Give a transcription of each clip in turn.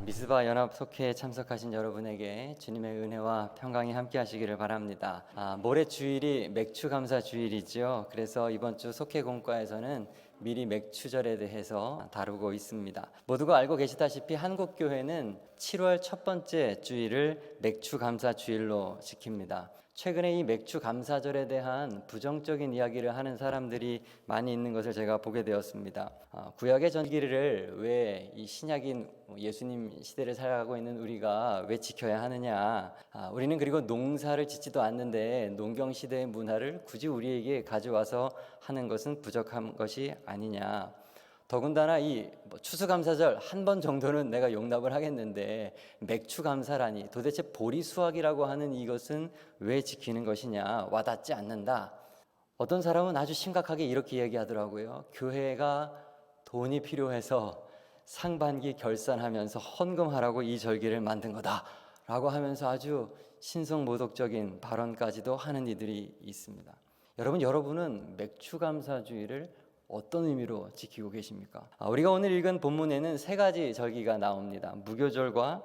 미스바 연합 속회에 참석하신 여러분에게 주님의 은혜와 평강이 함께 하시기를 바랍니다. 모레 주일이 맥주 감사 주일이죠. 그래서 이번 주 속회 공과에서는 미리 맥주절에 대해서 다루고 있습니다. 모두가 알고 계시다시피 한국 교회는 7월 첫 번째 주일을 맥주 감사 주일로 지킵니다. 최근에 이 맥주 감사절에 대한 부정적인 이야기를 하는 사람들이 많이 있는 것을 제가 보게 되었습니다. 구약의 전기를 왜 이 신약인 예수님 시대를 살아가고 있는 우리가 왜 지켜야 하느냐? 우리는 그리고 농사를 짓지도 않는데 농경 시대의 문화를 굳이 우리에게 가져와서 하는 것은 부족한 것이 아니냐? 더군다나 이 추수감사절 한 번 정도는 내가 용납을 하겠는데 맥추감사라니 도대체 보리수확이라고 하는 이것은 왜 지키는 것이냐, 와닿지 않는다. 어떤 사람은 아주 심각하게 이렇게 얘기하더라고요. 교회가 돈이 필요해서 상반기 결산하면서 헌금하라고 이 절기를 만든 거다라고 하면서 아주 신성모독적인 발언까지도 하는 이들이 있습니다. 여러분은 맥추감사주의를 어떤 의미로 지키고 계십니까? 우리가 오늘 읽은 본문에는 세 가지 절기가 나옵니다. 무교절과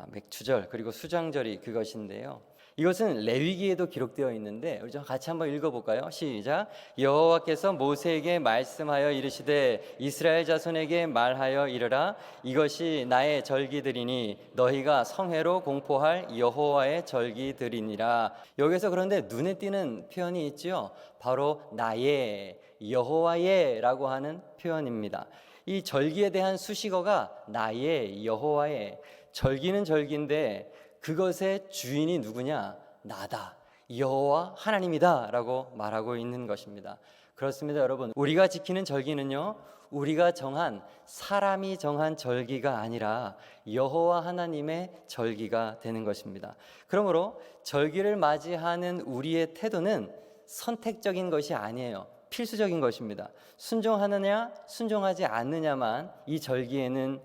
맥추절 그리고 수장절이 그것인데요. 이것은 레위기에도 기록되어 있는데 우리 좀 같이 한번 읽어볼까요? 시작. 여호와께서 모세에게 말씀하여 이르시되 이스라엘 자손에게 말하여 이르라 이것이 나의 절기들이니 너희가 성회로 공포할 여호와의 절기들이니라. 여기서 그런데 눈에 띄는 표현이 있죠. 바로 나의 여호와의 라고 하는 표현입니다. 이 절기에 대한 수식어가 나의 여호와의. 절기는 절기인데 그것의 주인이 누구냐? 나다. 여호와 하나님이다 라고 말하고 있는 것입니다. 그렇습니다, 여러분. 우리가 지키는 절기는요, 우리가 정한, 사람이 정한 절기가 아니라 여호와 하나님의 절기가 되는 것입니다. 그러므로 절기를 맞이하는 우리의 태도는 선택적인 것이 아니에요. 필수적인 것입니다. 순종하느냐 순종하지 않느냐만 이 절기에는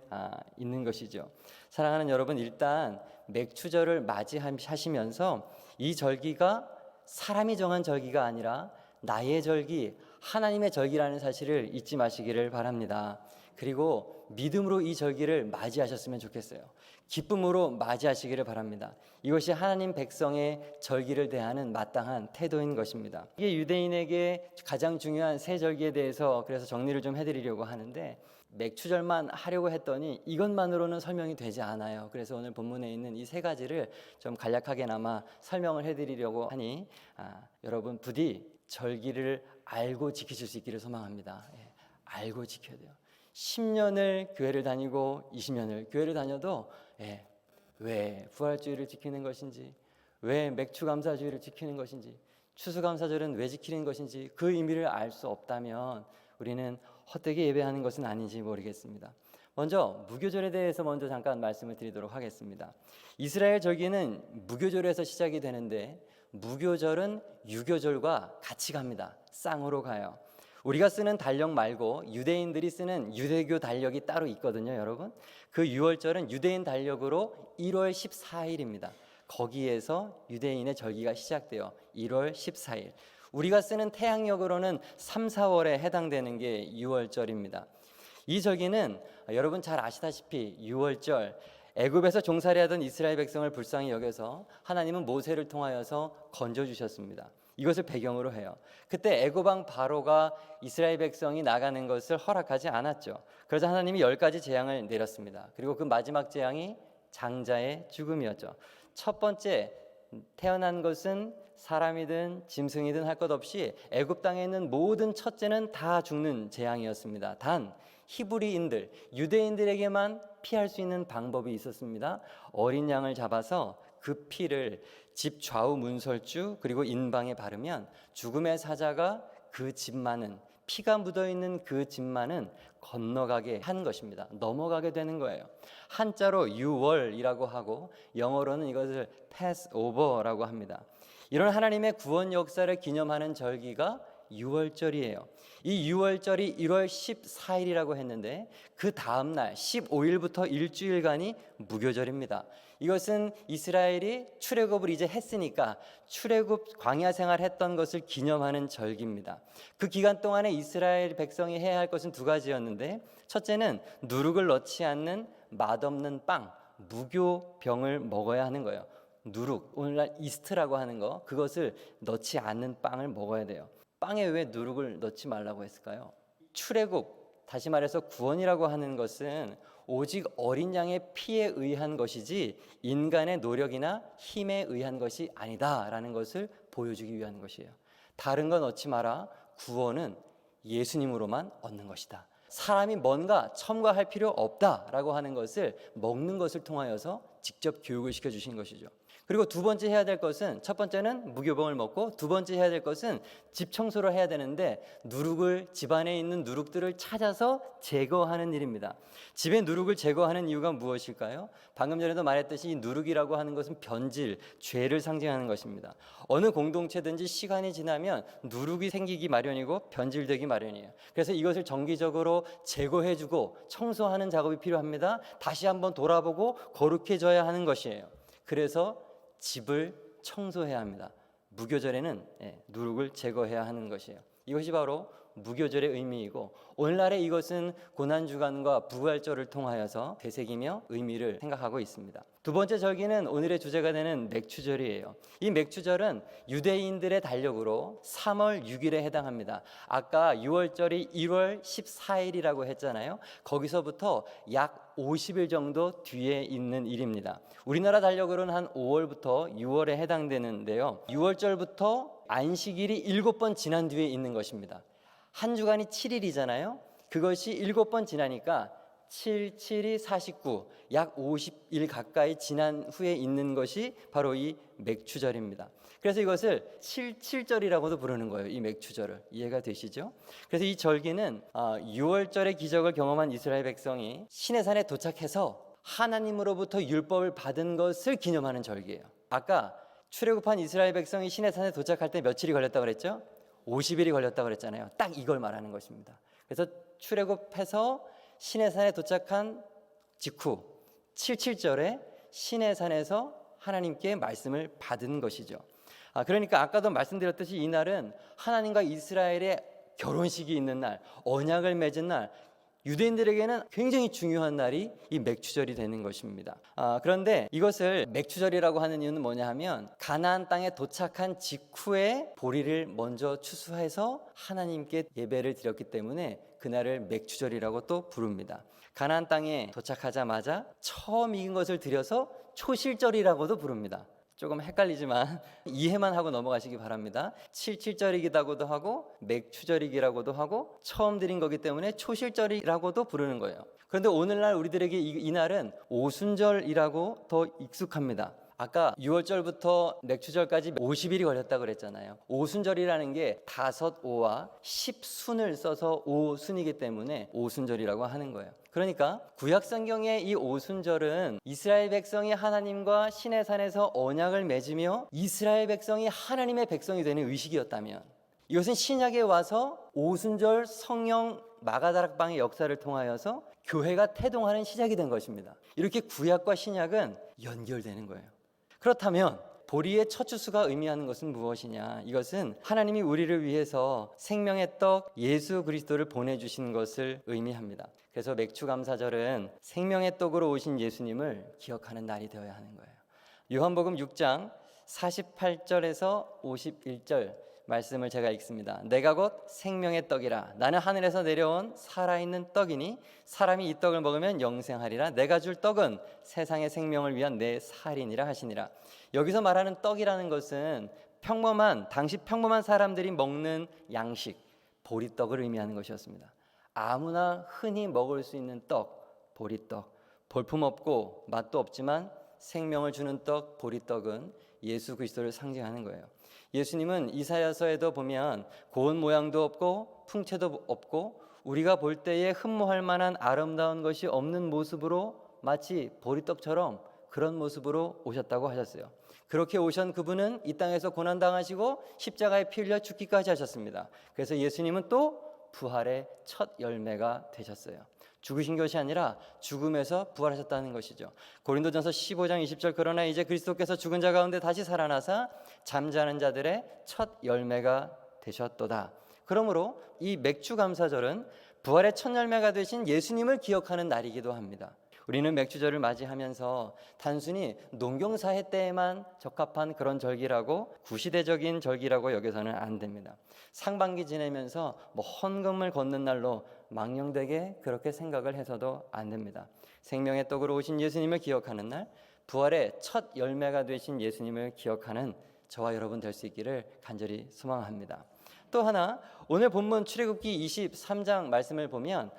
있는 것이죠. 사랑하는 여러분, 일단 맥추절을 맞이하시면서 이 절기가 사람이 정한 절기가 아니라 나의 절기, 하나님의 절기라는 사실을 잊지 마시기를 바랍니다. 그리고 믿음으로 이 절기를 맞이하셨으면 좋겠어요. 기쁨으로 맞이하시기를 바랍니다. 이것이 하나님 백성의 절기를 대하는 마땅한 태도인 것입니다. 이게 유대인에게 가장 중요한 세 절기에 대해서 그래서 정리를 좀 해드리려고 하는데 맥추절만 하려고 했더니 이것만으로는 설명이 되지 않아요. 그래서 오늘 본문에 있는 이 세 가지를 좀 간략하게나마 설명을 해드리려고 하니 여러분 부디 절기를 알고 지키실 수 있기를 소망합니다. 알고 지켜야 돼요. 10년을 교회를 다니고 20년을 교회를 다녀도 왜 부활주의를 지키는 것인지, 왜 맥추감사주의를 지키는 것인지, 추수감사절은 왜 지키는 것인지 그 의미를 알 수 없다면 우리는 헛되게 예배하는 것은 아닌지 모르겠습니다. 먼저 무교절에 대해서 먼저 잠깐 말씀을 드리도록 하겠습니다. 이스라엘 절기는 무교절에서 시작이 되는데 무교절은 유교절과 같이 갑니다. 쌍으로 가요. 우리가 쓰는 달력 말고 유대인들이 쓰는 유대교 달력이 따로 있거든요, 여러분. 그 유월절은 유대인 달력으로 1월 14일입니다. 거기에서 유대인의 절기가 시작돼요. 1월 14일. 우리가 쓰는 태양력으로는 3, 4월에 해당되는 게 유월절입니다. 이 절기는 여러분 잘 아시다시피 유월절 애굽에서 종살이하던 이스라엘 백성을 불쌍히 여겨서 하나님은 모세를 통하여서 건져주셨습니다. 이것을 배경으로 해요. 그때 애굽 왕 바로가 이스라엘 백성이 나가는 것을 허락하지 않았죠. 그래서 하나님이 10가지 재앙을 내렸습니다. 그리고 그 마지막 재앙이 장자의 죽음이었죠. 첫 번째, 태어난 것은 사람이든 짐승이든 할 것 없이 애굽 땅에 있는 모든 첫째는 다 죽는 재앙이었습니다. 단 히브리인들, 유대인들에게만 피할 수 있는 방법이 있었습니다. 어린 양을 잡아서 그 피를 집 좌우 문설주 그리고 인방에 바르면 죽음의 사자가 그 집만은, 피가 묻어있는 그 집만은 건너가게 한 것입니다. 넘어가게 되는 거예요. 한자로 유월이라고 하고 영어로는 이것을 패스오버라고 합니다. 이런 하나님의 구원 역사를 기념하는 절기가 유월절이에요. 이 유월절이 1월 14일이라고 했는데 그 다음 날 15일부터 일주일간이 무교절입니다. 이것은 이스라엘이 출애굽을 이제 했으니까 출애굽 광야 생활했던 것을 기념하는 절기입니다. 그 기간 동안에 이스라엘 백성이 해야 할 것은 두 가지였는데 첫째는 누룩을 넣지 않는 맛없는 빵, 무교병을 먹어야 하는 거예요. 누룩, 오늘날 이스트라고 하는 거, 그것을 넣지 않는 빵을 먹어야 돼요. 빵에 왜 누룩을 넣지 말라고 했을까요? 출애굽, 다시 말해서 구원이라고 하는 것은 오직 어린 양의 피에 의한 것이지 인간의 노력이나 힘에 의한 것이 아니다라는 것을 보여주기 위한 것이에요. 다른 거 넣지 마라. 구원은 예수님으로만 얻는 것이다. 사람이 뭔가 첨가할 필요 없다라고 하는 것을 먹는 것을 통하여서 직접 교육을 시켜주신 것이죠. 그리고 두 번째 해야 될 것은, 첫 번째는 무교병을 먹고 두 번째 해야 될 것은 집 청소를 해야 되는데 누룩을, 집안에 있는 누룩들을 찾아서 제거하는 일입니다. 집의 누룩을 제거하는 이유가 무엇일까요? 방금 전에도 말했듯이 이 누룩이라고 하는 것은 변질, 죄를 상징하는 것입니다. 어느 공동체든지 시간이 지나면 누룩이 생기기 마련이고 변질되기 마련이에요. 그래서 이것을 정기적으로 제거해주고 청소하는 작업이 필요합니다. 다시 한번 돌아보고 거룩해져야 하는 것이에요. 그래서 집을 청소해야 합니다. 무교절에는 누룩을 제거해야 하는 것이에요. 이것이 바로 무교절의 의미이고, 오늘날에 이것은 고난주간과 부활절을 통하여서 되새기며 의미를 생각하고 있습니다. 두 번째 절기는 오늘의 주제가 되는 맥추절이에요. 이 맥추절은 유대인들의 달력으로 3월 6일에 해당합니다. 아까 6월절이 1월 14일이라고 했잖아요. 거기서부터 약 50일 정도 뒤에 있는 일입니다. 우리나라 달력으로는 한 5월부터 6월에 해당되는데요. 6월절부터 안식일이 7번 지난 뒤에 있는 것입니다. 한 주간이 7일이잖아요. 그것이 7번 지나니까 7, 7이 49, 약 50일 가까이 지난 후에 있는 것이 바로 이 맥추절입니다. 그래서 이것을 77절이라고도 부르는 거예요. 이 맥추절을. 이해가 되시죠? 그래서 이 절기는 6월절의 기적을 경험한 이스라엘 백성이 시내산에 도착해서 하나님으로부터 율법을 받은 것을 기념하는 절기예요. 아까 출애굽한 이스라엘 백성이 시내산에 도착할 때 며칠이 걸렸다고 그랬죠? 50일이 걸렸다고 그랬잖아요. 딱 이걸 말하는 것입니다. 그래서 출애굽해서 시내산에 도착한 직후 77절에 시내산에서 하나님께 말씀을 받은 것이죠. 그러니까 아까도 말씀드렸듯이 이날은 하나님과 이스라엘의 결혼식이 있는 날, 언약을 맺은 날, 유대인들에게는 굉장히 중요한 날이 이 맥추절이 되는 것입니다. 그런데 이것을 맥추절이라고 하는 이유는 뭐냐 하면, 가나안 땅에 도착한 직후에 보리를 먼저 추수해서 하나님께 예배를 드렸기 때문에 그날을 맥추절이라고 또 부릅니다. 가나안 땅에 도착하자마자 처음 익은 것을 드려서 초실절이라고도 부릅니다. 조금 헷갈리지만 이해만 하고 넘어가시기 바랍니다. 77절이기도 하고 맥추절이기라고도 하고 처음 드린 거기 때문에 초실절이라고도 부르는 거예요. 그런데 오늘날 우리들에게 이 날은 오순절이라고 더 익숙합니다. 아까 6월절부터 맥추절까지 50일이 걸렸다고 그랬잖아요. 오순절이라는 게 5오와 10순을 써서 오순이기 때문에 오순절이라고 하는 거예요. 그러니까 구약성경의 이 오순절은 이스라엘 백성이 하나님과 시내산에서 언약을 맺으며 이스라엘 백성이 하나님의 백성이 되는 의식이었다면, 이것은 신약에 와서 오순절 성령 마가다락방의 역사를 통하여서 교회가 태동하는 시작이 된 것입니다. 이렇게 구약과 신약은 연결되는 거예요. 그렇다면 보리의 첫 추수가 의미하는 것은 무엇이냐? 이것은 하나님이 우리를 위해서 생명의 떡 예수 그리스도를 보내주신 것을 의미합니다. 그래서 맥추감사절은 생명의 떡으로 오신 예수님을 기억하는 날이 되어야 하는 거예요. 요한복음 6장 48절에서 51절 말씀을 제가 읽습니다. 내가 곧 생명의 떡이라. 나는 하늘에서 내려온 살아있는 떡이니 사람이 이 떡을 먹으면 영생하리라. 내가 줄 떡은 세상의 생명을 위한 내 살이니라 하시니라. 여기서 말하는 떡이라는 것은 당시 평범한 사람들이 먹는 양식, 보리떡을 의미하는 것이었습니다. 아무나 흔히 먹을 수 있는 떡, 보리떡. 볼품없고 맛도 없지만 생명을 주는 떡, 보리떡은 예수 그리스도를 상징하는 거예요. 예수님은 이사야서에도 보면 고운 모양도 없고 풍채도 없고 우리가 볼 때에 흠모할 만한 아름다운 것이 없는 모습으로, 마치 보리떡처럼 그런 모습으로 오셨다고 하셨어요. 그렇게 오신 그분은 이 땅에서 고난당하시고 십자가에 피 흘려 죽기까지 하셨습니다. 그래서 예수님은 또 부활의 첫 열매가 되셨어요. 죽으신 것이 아니라 죽음에서 부활하셨다는 것이죠. 고린도전서 15장 20절 그러나 이제 그리스도께서 죽은 자 가운데 다시 살아나사 잠자는 자들의 첫 열매가 되셨도다. 그러므로 이 맥추감사절은 부활의 첫 열매가 되신 예수님을 기억하는 날이기도 합니다. 우리는 맥주절을 맞이하면서 단순히 농경사회 때에만 적합한 그런 절기라고, 구시대적인 절기라고 여겨서는 안 됩니다. 상반기 지내면서 헌금을 걷는 날로 망령되게 그렇게 생각을 해서도 안 됩니다. 생명의 떡으로 오신 예수님을 기억하는 날, 부활의 첫 열매가 되신 예수님을 기억하는 저와 여러분 될 수 있기를 간절히 소망합니다. 또 하나, 오늘 본문 출애굽기 23장 말씀을 보면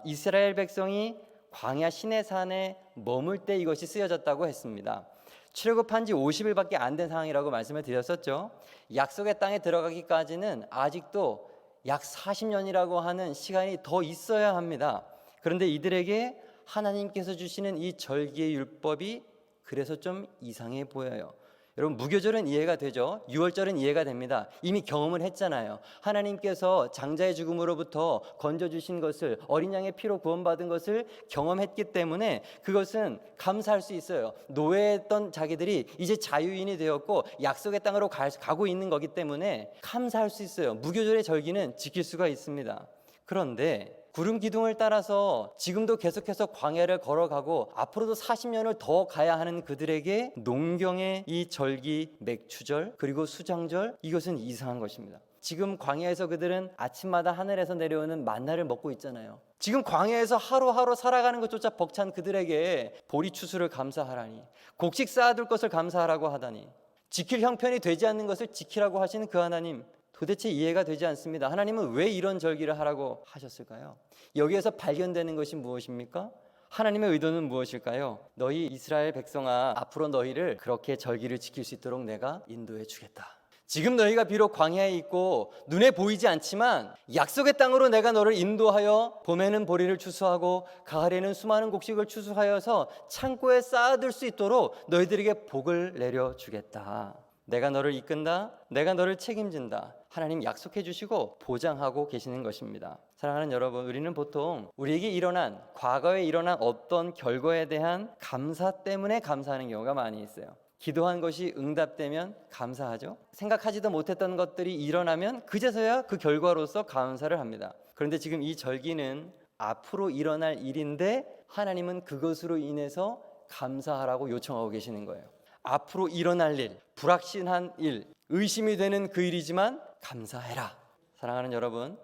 이스라엘 백성이 광야 시내산에 머물 때 이것이 쓰여졌다고 했습니다. 출애굽한 지 50일밖에 안 된 상황이라고 말씀을 드렸었죠. 약속의 땅에 들어가기까지는 아직도 약 40년이라고 하는 시간이 더 있어야 합니다. 그런데 이들에게 하나님께서 주시는 이 절기의 율법이 그래서 좀 이상해 보여요. 여러분, 무교절은 이해가 되죠? 유월절은 이해가 됩니다. 이미 경험을 했잖아요. 하나님께서 장자의 죽음으로부터 건져주신 것을, 어린 양의 피로 구원받은 것을 경험했기 때문에 그것은 감사할 수 있어요. 노예했던 자기들이 이제 자유인이 되었고 약속의 땅으로 가고 있는 거기 때문에 감사할 수 있어요. 무교절의 절기는 지킬 수가 있습니다. 그런데 구름 기둥을 따라서 지금도 계속해서 광야를 걸어가고 앞으로도 40년을 더 가야 하는 그들에게 농경의 이 절기, 맥추절 그리고 수장절, 이것은 이상한 것입니다. 지금 광야에서 그들은 아침마다 하늘에서 내려오는 만나를 먹고 있잖아요. 지금 광야에서 하루하루 살아가는 것조차 벅찬 그들에게 보리추수를 감사하라니, 곡식 쌓아둘 것을 감사하라고 하다니, 지킬 형편이 되지 않는 것을 지키라고 하시는 그 하나님, 도대체 이해가 되지 않습니다. 하나님은 왜 이런 절기를 하라고 하셨을까요? 여기에서 발견되는 것이 무엇입니까? 하나님의 의도는 무엇일까요? 너희 이스라엘 백성아, 앞으로 너희를 그렇게 절기를 지킬 수 있도록 내가 인도해 주겠다. 지금 너희가 비록 광야에 있고 눈에 보이지 않지만 약속의 땅으로 내가 너를 인도하여 봄에는 보리를 추수하고 가을에는 수많은 곡식을 추수하여서 창고에 쌓아둘 수 있도록 너희들에게 복을 내려주겠다. 내가 너를 이끈다. 내가 너를 책임진다. 하나님 약속해 주시고 보장하고 계시는 것입니다. 사랑하는 여러분, 우리는 보통 우리에게 일어난, 과거에 일어난 어떤 결과에 대한 감사 때문에 감사하는 경우가 많이 있어요. 기도한 것이 응답되면 감사하죠. 생각하지도 못했던 것들이 일어나면 그제서야 그 결과로서 감사를 합니다. 그런데 지금 이 절기는 앞으로 일어날 일인데 하나님은 그것으로 인해서 감사하라고 요청하고 계시는 거예요. 앞으로 일어날 일, 불확실한 일, 의심이 되는 그 일이지만 감사해라. 사랑하는 여러분,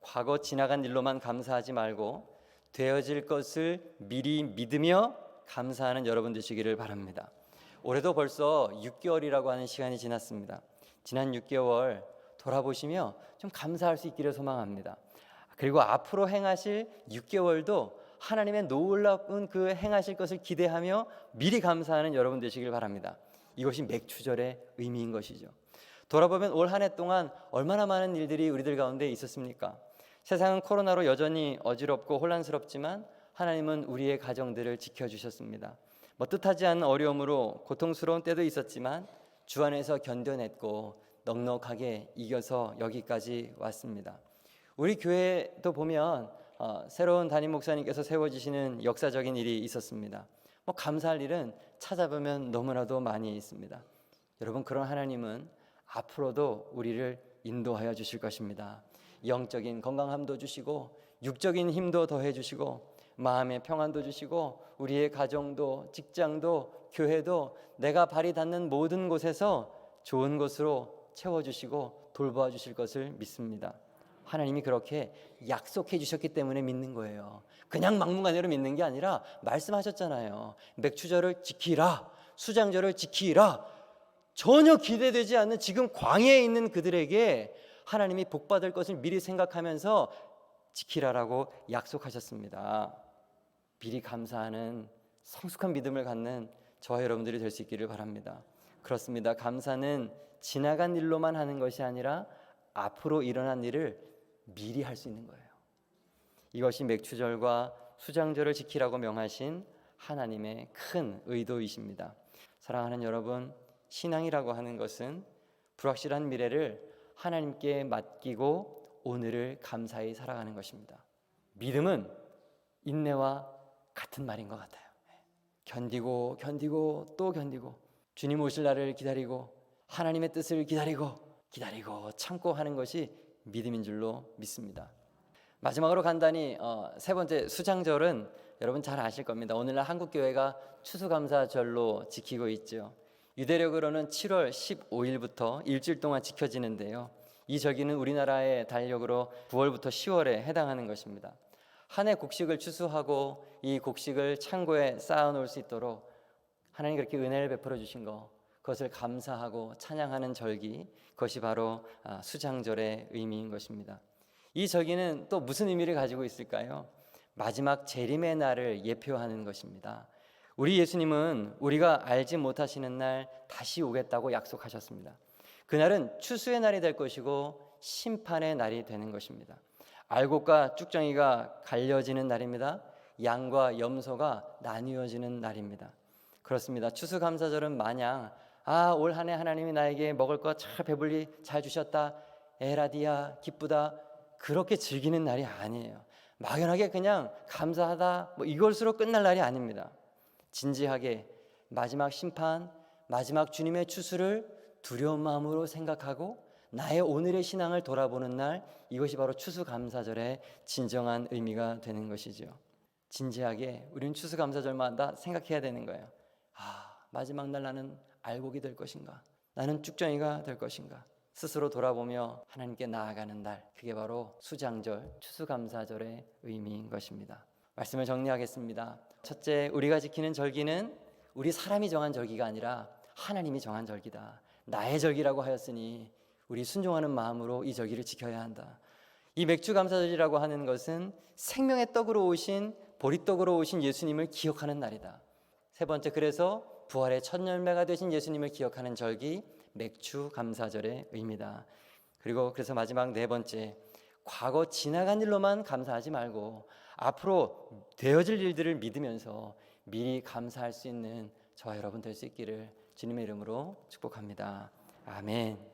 과거 지나간 일로만 감사하지 말고 되어질 것을 미리 믿으며 감사하는 여러분 되시기를 바랍니다. 올해도 벌써 6개월이라고 하는 시간이 지났습니다. 지난 6개월 돌아보시며 좀 감사할 수 있기를 소망합니다. 그리고 앞으로 행하실 6개월도 하나님의 놀라운 그 행하실 것을 기대하며 미리 감사하는 여러분 되시길 바랍니다. 이것이 맥추절의 의미인 것이죠. 돌아보면 올 한 해 동안 얼마나 많은 일들이 우리들 가운데 있었습니까? 세상은 코로나로 여전히 어지럽고 혼란스럽지만 하나님은 우리의 가정들을 지켜주셨습니다. 뜻하지 않은 어려움으로 고통스러운 때도 있었지만 주 안에서 견뎌냈고 넉넉하게 이겨서 여기까지 왔습니다. 우리 교회도 보면 새로운 담임 목사님께서 세워지시는 역사적인 일이 있었습니다. 감사할 일은 찾아보면 너무나도 많이 있습니다. 여러분, 그런 하나님은 앞으로도 우리를 인도하여 주실 것입니다. 영적인 건강함도 주시고 육적인 힘도 더해 주시고 마음의 평안도 주시고 우리의 가정도 직장도 교회도 내가 발이 닿는 모든 곳에서 좋은 것으로 채워주시고 돌보아 주실 것을 믿습니다. 하나님이 그렇게 약속해 주셨기 때문에 믿는 거예요. 그냥 막무가내로 믿는 게 아니라 말씀하셨잖아요. 맥추절을 지키라, 수장절을 지키라. 전혀 기대되지 않는 지금 광야에 있는 그들에게 하나님이 복받을 것을 미리 생각하면서 지키라라고 약속하셨습니다. 미리 감사하는 성숙한 믿음을 갖는 저와 여러분들이 될 수 있기를 바랍니다. 그렇습니다. 감사는 지나간 일로만 하는 것이 아니라 앞으로 일어난 일을 미리 할 수 있는 거예요. 이것이 맥추절과 수장절을 지키라고 명하신 하나님의 큰 의도이십니다. 사랑하는 여러분, 신앙이라고 하는 것은 불확실한 미래를 하나님께 맡기고 오늘을 감사히 살아가는 것입니다. 믿음은 인내와 같은 말인 것 같아요. 견디고 또 견디고 주님 오실 날을 기다리고 하나님의 뜻을 기다리고 참고 하는 것이 믿음인 줄로 믿습니다. 마지막으로 간단히 세 번째 수장절은 여러분 잘 아실 겁니다. 오늘날 한국교회가 추수감사절로 지키고 있죠. 유대력으로는 7월 15일부터 일주일 동안 지켜지는데요. 이 절기는 우리나라의 달력으로 9월부터 10월에 해당하는 것입니다. 한 해 곡식을 추수하고 이 곡식을 창고에 쌓아놓을 수 있도록 하나님 그렇게 은혜를 베풀어 주신 것, 그것을 감사하고 찬양하는 절기, 그것이 바로 수장절의 의미인 것입니다. 이 절기는 또 무슨 의미를 가지고 있을까요? 마지막 재림의 날을 예표하는 것입니다. 우리 예수님은 우리가 알지 못하시는 날 다시 오겠다고 약속하셨습니다. 그날은 추수의 날이 될 것이고 심판의 날이 되는 것입니다. 알곡과 쭉정이가 갈려지는 날입니다. 양과 염소가 나뉘어지는 날입니다. 그렇습니다. 추수감사절은 마냥 올 한 해 하나님이 나에게 먹을 것 잘 배불리 잘 주셨다, 에라디야 기쁘다, 그렇게 즐기는 날이 아니에요. 막연하게 그냥 감사하다 이것으로 끝날 날이 아닙니다. 진지하게 마지막 심판, 마지막 주님의 추수를 두려운 마음으로 생각하고 나의 오늘의 신앙을 돌아보는 날, 이것이 바로 추수감사절의 진정한 의미가 되는 것이죠. 진지하게 우리는 추수감사절마다 생각해야 되는 거예요. 마지막 날 나는 알곡이 될 것인가, 나는 쭉정이가 될 것인가, 스스로 돌아보며 하나님께 나아가는 날, 그게 바로 수장절, 추수감사절의 의미인 것입니다. 말씀을 정리하겠습니다. 첫째, 우리가 지키는 절기는 우리 사람이 정한 절기가 아니라 하나님이 정한 절기다. 나의 절기라고 하였으니 우리 순종하는 마음으로 이 절기를 지켜야 한다. 이 맥주감사절이라고 하는 것은 생명의 떡으로 오신, 보리떡으로 오신 예수님을 기억하는 날이다. 세 번째, 그래서 부활의 첫 열매가 되신 예수님을 기억하는 절기, 맥주감사절의 의미다. 그리고 그래서 마지막 네 번째, 과거 지나간 일로만 감사하지 말고 앞으로 되어질 일들을 믿으면서 미리 감사할 수 있는 저와 여러분 될 수 있기를 주님의 이름으로 축복합니다. 아멘.